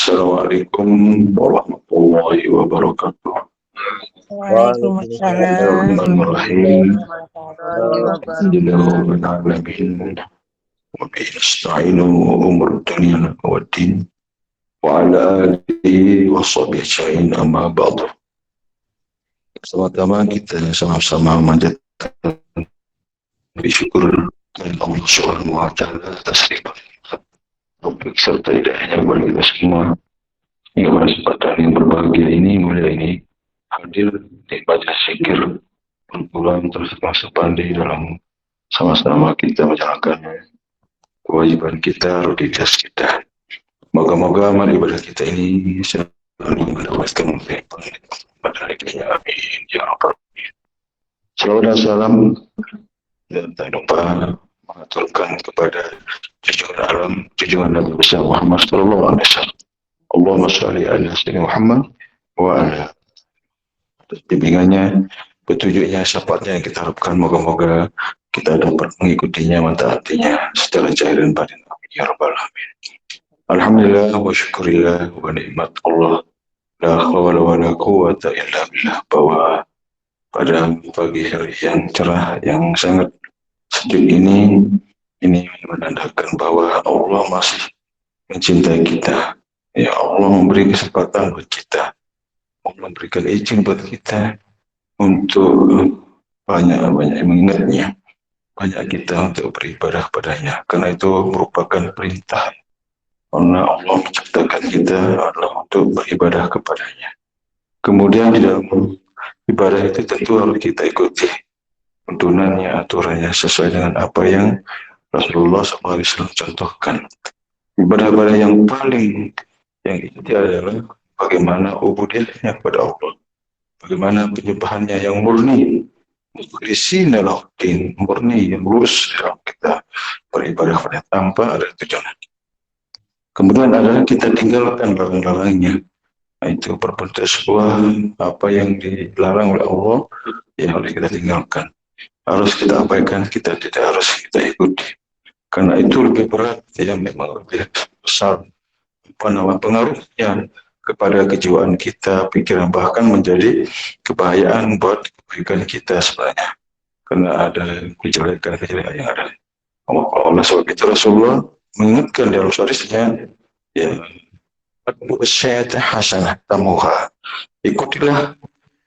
Assalamualaikum warahmatullahi wabarakatuh. Waalaikumsalam Bismillahirrahmanirrahim. warahmatullahi wabarakatuh. Alhamdulillahirrahmanirrahim. Wa bihi nasta'inu umur dunya waddin. Wa ala alihi wa sahbihi ajma'in amma ba'du. Pertama-tama kita sama-sama memanjatkan bersyukur kepada Allah Subhanahu wa taala atas nikmat taufik serta hidayahnya kepada kita semua. Hingga pada kesempatan yang berbahagia ini, mulia ini, hadir di majelis zikir pulang terus masuk pandai dalam sama-sama kita menjalankan kewajiban kita, rutinitas kita. Moga-moga amal ibadah kita ini selalu mendapatkan manfaat pada akhirnya. Amin ya rabbal alamin. Salawat dan salam dan tak lupa mengaturkan kepada junjungan alam, junjungan Nabi besar Muhammad sallallahu alaihi wasallam. Allahumma shalli ala sayyidina Muhammad wa ala bimbingannya, petunjuknya, syafaatnya yang kita harapkan moga-moga kita dapat mengikutinya, mentaatinya secara zahir dan batin. Amin ya rabbal alamin. Alhamdulillah wa syukurillah wa nikmat Allah la hawla wa la quwwata illa billah, bahwa pada pagi hari yang cerah yang sangat sejuk ini menandakan bahwa Allah masih mencintai kita. Ya, Allah memberi kesempatan buat kita, Allah memberikan izin buat kita untuk banyak mengingatnya, banyak kita untuk beribadah padanya, karena itu merupakan perintah. Karena Allah menciptakan kita adalah untuk beribadah kepadanya. Kemudian di dalam ibadah itu tentu harus kita ikuti tuntunannya, aturannya sesuai dengan apa yang Rasulullah SAW contohkan. Ibadah-ibadah yang paling yang inti adalah bagaimana ubudiyahnya kepada Allah, bagaimana penyembahannya yang murni, mukhlisina lahud-din, murni yang lurus dalam kita beribadah pada tanpa ada tujuan. Kemudian adalah kita tinggalkan larang-larangnya, itu berbuat sebuah apa yang dilarang oleh Allah yang harus kita tinggalkan, harus kita abaikan, kita tidak harus kita ikuti, karena itu lebih berat, ya memang lebih besar pengaruhnya kepada kejiwaan kita, pikiran, bahkan menjadi kebahayaan buat kebaikan kita sebenarnya, karena ada kejelekan-kejelekan yang ada. Allah sebab itu Rasulullah mengingatkan dalam hadisnya, ya, syai'atan hasanah tamuha, ikutilah,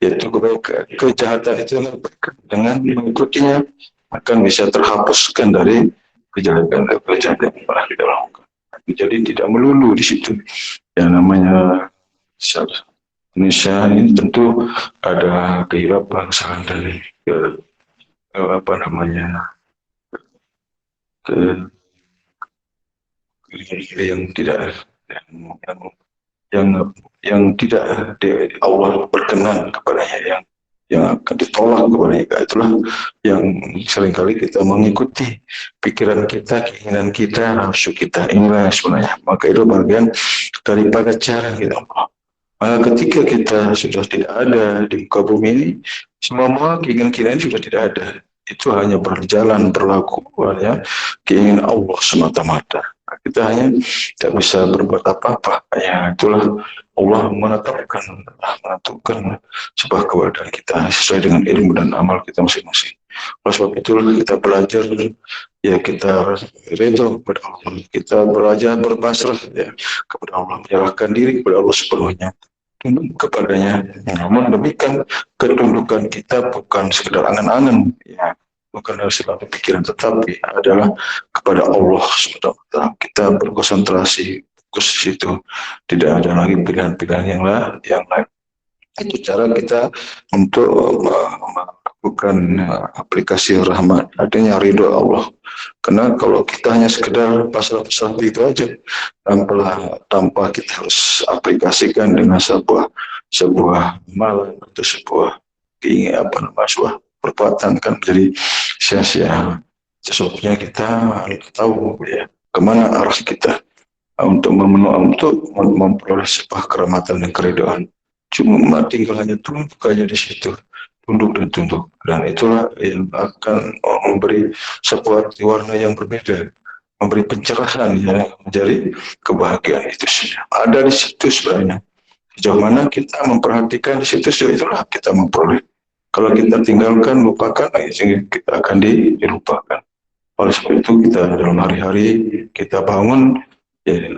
yaitu kejahatan itu dengan mengikutinya akan bisa terhapuskan dari kejelekan-kejelekan yang pernah dilakukan. Jadi tidak melulu di situ yang namanya Indonesia ini, tentu ada kehilapan dari apa namanya yang tidak yang tidak Allah berkenan kepadanya, yang akan ditolak kepadanya. Itulah yang seringkali kita mengikuti pikiran kita, keinginan kita, nafsu kita. Inilah sebenarnya, maka itu bagian daripada cara kita. Maka ketika kita sudah tidak ada di muka bumi ini, semua keinginan sudah tidak ada. Itu hanya berjalan, berlaku hanya keinginan Allah semata-mata. Kita hanya tidak bisa berbuat apa-apa. Ya, itulah Allah menetapkan sebuah keadaan kita sesuai dengan ilmu dan amal kita masing-masing. Oleh sebab itulah kita belajar, ya kita redha kepada Allah, kita belajar berpasrah ya kepada Allah, menyerahkan diri kepada Allah sepenuhnya, tunduk kepadanya. Namun demikian ketundukan kita bukan sekedar angan-angan, ya, bukan dari selalu pikiran, tetapi adalah kepada Allah SWT. Kita berkonsentrasi fokus di situ, tidak ada lagi pilihan-pilihan yang lain. Itu cara kita untuk melakukan aplikasi rahmat, adanya ridho Allah. Karena kalau kita hanya sekedar pasrah-pasrah itu aja, tanpa kita harus aplikasikan dengan sebuah amalan atau sebuah keinginan, sebuah perbuatan, kan menjadi sia-sia. Sesungguhnya kita harus tahu ya kemana arah kita untuk memperoleh sebuah kerahmatan dan keridhaan. Cuma tinggal hanya tunduk aja di situ, tunduk, dan itulah yang akan memberi sebuah warna yang berbeda memberi pencerahan ya, menjadi kebahagiaan itu saja. Ada di situ sebenarnya. Sejauh mana kita memperhatikan di situ, itulah kita memperoleh. Kalau kita tinggalkan, lupakan, kita akan dilupakan. Oleh sebab itu kita dalam hari-hari kita bangun ya,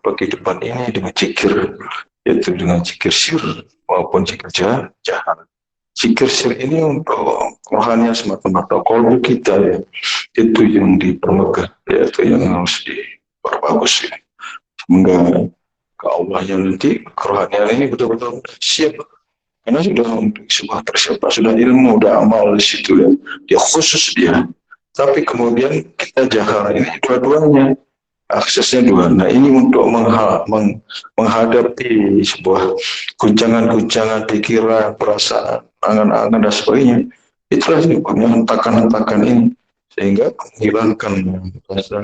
kehidupan ini dengan zikir, yaitu dengan zikir sir maupun zikir jahat. Zikir sir ini untuk rohanian semata-mata, kolbu kita ya, itu yang dipermegah, yaitu yang harus diperbagus ya. Semoga ke Allahnya nanti kerohanian ini betul-betul siap, karena sudah untuk sebuah persiapan, sudah ilmu, sudah amal di situ ya, dia khusus dia. Tapi kemudian kita jahar ini dua-duanya, aksesnya dua. Nah ini untuk menghadapi sebuah guncangan-guncangan pikiran, perasaan, angan-angan dan sebagainya. Itulah sebabnya hentakan-hentakan ini, sehingga menghilangkan rasa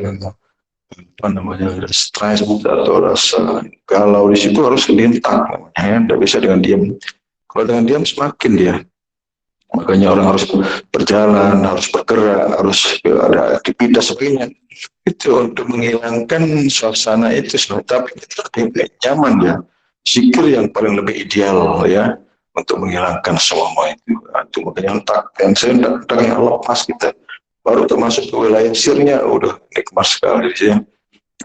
apa namanya stres atau rasa galau di situ harus dihentak namanya, tidak bisa dengan diam. Kalau dengan diam semakin dia. Makanya orang harus berjalan, harus bergerak, harus ada aktivitas sebagainya. Itu untuk menghilangkan suasana itu. Tapi kita lebih nyaman ya. Zikir yang paling lebih ideal ya untuk menghilangkan semua itu. Itu makanya hentak. Yang saya hentak yang lepas kita. Baru termasuk ke wilayah sirnya, udah nikmat sekali ya.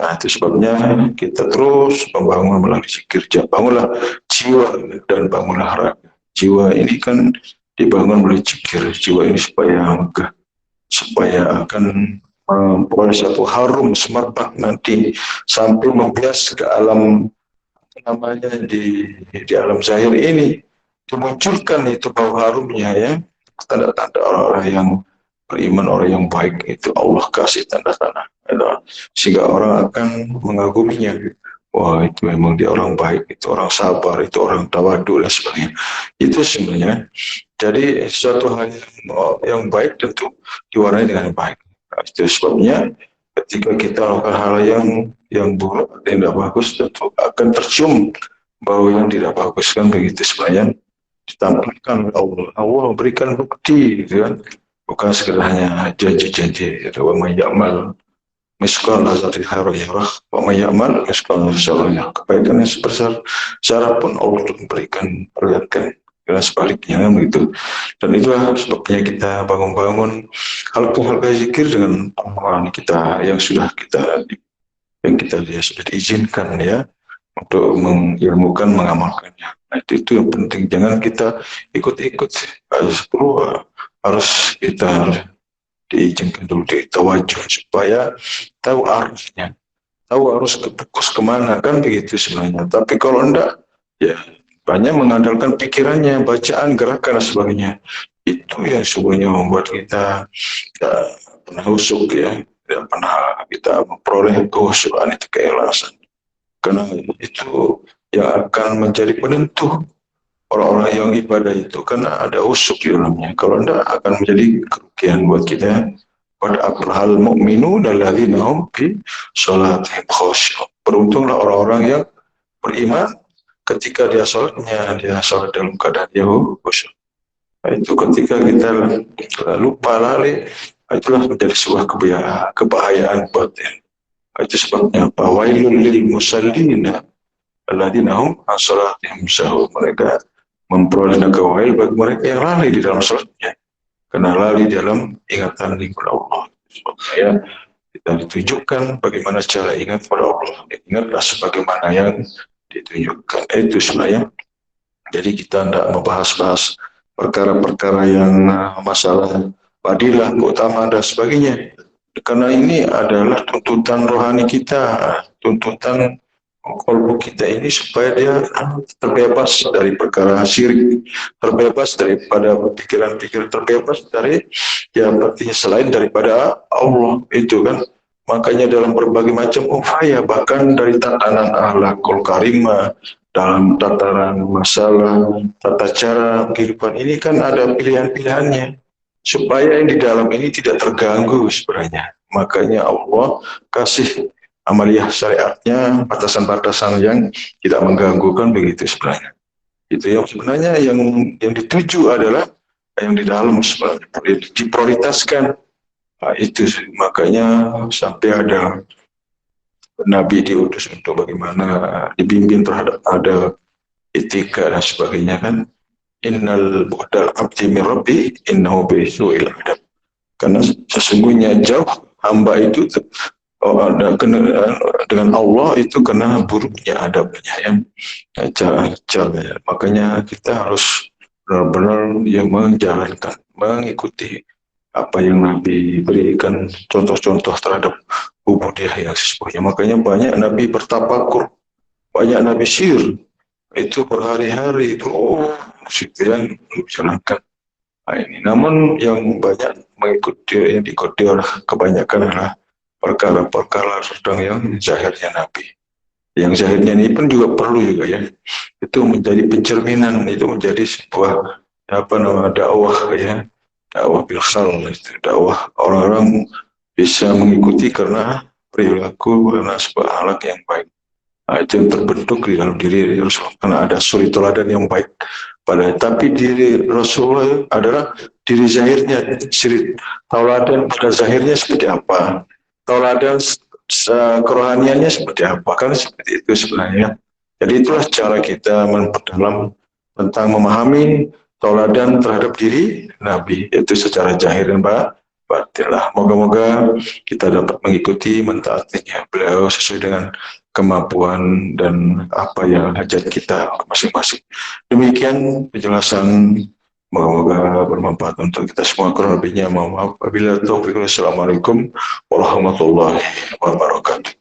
Nah itu sebabnya kita terus membangun melalui zikir. Bangunlah jiwa dan bangunlah raga. Jiwa ini kan dibangun melalui zikir. Jiwa ini supaya megah, supaya akan memperoleh satu harum semerbak nanti sampai membias ke alam namanya di alam zahir ini, dimunculkan itu bau harumnya ya, tanda-tanda orang-orang yang beriman, orang yang baik itu Allah kasih tanda-tanda sehingga orang akan mengaguminya. Wah itu memang dia orang baik, itu orang sabar, itu orang tawadu dan sebagainya. Itu sebenarnya. Jadi suatu hal yang baik tentu diwarnai dengan baik. Nah, itu sebabnya ketika kita melakukan hal yang buruk, yang tidak bagus, tentu akan tercium bau yang tidak bagus kan begitu sebenarnya. Ditampilkan Allah, Allah memberikan bukti, gitu kan? Bukan sekedar hanya janji-janji. Wa may ya'mal miskal lazati khairan yarah wa may ya'mal miskal syarrin yarah. Kebaikan yang sebesar zarah pun Allah memberikan, perlihatkan. Dan sebaliknya kan begitu. Dan itulah sebabnya kita bangun-bangun halqa zikir dengan amalan kita yang sudah kita sudah diizinkan ya untuk mengilmukan, mengamalkannya. Nah, itu yang penting. Jangan kita ikut-ikut. Harus kita diizinkan dulu, ditawajuh supaya tahu arusnya, tahu harus fokus kemana kan begitu sebenarnya. Tapi kalau enggak, ya banyak mengandalkan pikirannya, bacaan, gerakan dan sebagainya. Itu yang sebenarnya membuat kita tidak pernah husuk ya, tidak pernah kita memperoleh kehusukan itu, keikhlasan. Karena itu yang akan menjadi penentu orang-orang yang ibadah itu, karena ada usuk di dalamnya. Kalau tidak akan menjadi kerugian buat kita. Pada aflahal mu'minun alladzina hum fi sholatihim khusyu'. Beruntunglah orang-orang yang beriman ketika dia sholatnya, dia sholat dalam keadaan dia khusyuk. Itu ketika kita lupa lalai, itulah menjadi sebuah kebahayaan batin. Itu sebabnya apa? Wailul lil musallina alladzina hum an sholatihim sahun. Mereka memperoleh wail bagi mereka yang lalai di dalam sholatnya, karena lalai dalam ingatan kepada Allah. Supaya kita ditunjukkan bagaimana cara ingat pada Allah. Ingatlah sebagaimana yang ditunjukkan. Itu sebenarnya. Jadi kita tidak membahas-bahas perkara-perkara yang masalah fadilah, keutamaan dan sebagainya. Karena ini adalah tuntutan rohani kita, tuntutan kolbu kita ini supaya dia terbebas dari perkara syirik, terbebas daripada pikiran-pikiran, terbebas dari artinya selain daripada Allah itu kan. Makanya dalam berbagai macam upaya, bahkan dari tatanan akhlakul karimah, dalam tataran masalah, tata cara kehidupan ini kan ada pilihan-pilihannya supaya yang di dalam ini tidak terganggu sebenarnya. Makanya Allah kasih amaliyah syariatnya, batasan-batasan yang tidak mengganggukan begitu sebenarnya. Itu yang sebenarnya yang dituju adalah yang di dalam sebenarnya diprioritaskan. Itu makanya sampai ada Nabi diutus untuk bagaimana dibimbing terhadap ada etika dan sebagainya kan. Innal bu'dal abdi min rabbi innahu bisu'il adab. Karena sesungguhnya jauh hamba itu dengan Allah itu kena buruknya adabnya yang cara. Makanya kita harus benar-benar yang menjalankan, mengikuti apa yang Nabi berikan contoh-contoh terhadap ubudiyah yang sesungguhnya. Makanya banyak Nabi bertapakur, banyak Nabi sir itu berhari-hari itu yang menjalankan ini. Namun yang banyak mengikuti yang diikuti oleh kebanyakan adalah perkara-perkara sedang yang zahirnya Nabi. Yang zahirnya ini pun juga perlu juga ya. Itu menjadi pencerminan, itu menjadi sebuah dakwah ya, dakwah bilkhal, dakwah orang-orang bisa mengikuti karena perilaku, karena sebuah akhlak yang baik. Itu yang terbentuk di dalam diri Rasulullah, karena ada suri teladan yang baik tapi diri Rasulullah adalah diri zahirnya, siri tauladan pada zahirnya seperti apa, tauladan kerohaniannya seperti apa, kan seperti itu sebenarnya. Jadi itulah cara kita memperdalam tentang memahami tauladan terhadap diri Nabi, yaitu secara zahir dan batin lah. Moga-moga kita dapat mengikuti mentaatinya beliau sesuai dengan kemampuan dan apa yang hajat kita masing-masing. Demikian penjelasan, moga-moga bermanfaat untuk kita semua. Kurang lebihnya mohon maaf. Wabillahi taufiq. Assalamualaikum warahmatullahi wabarakatuh.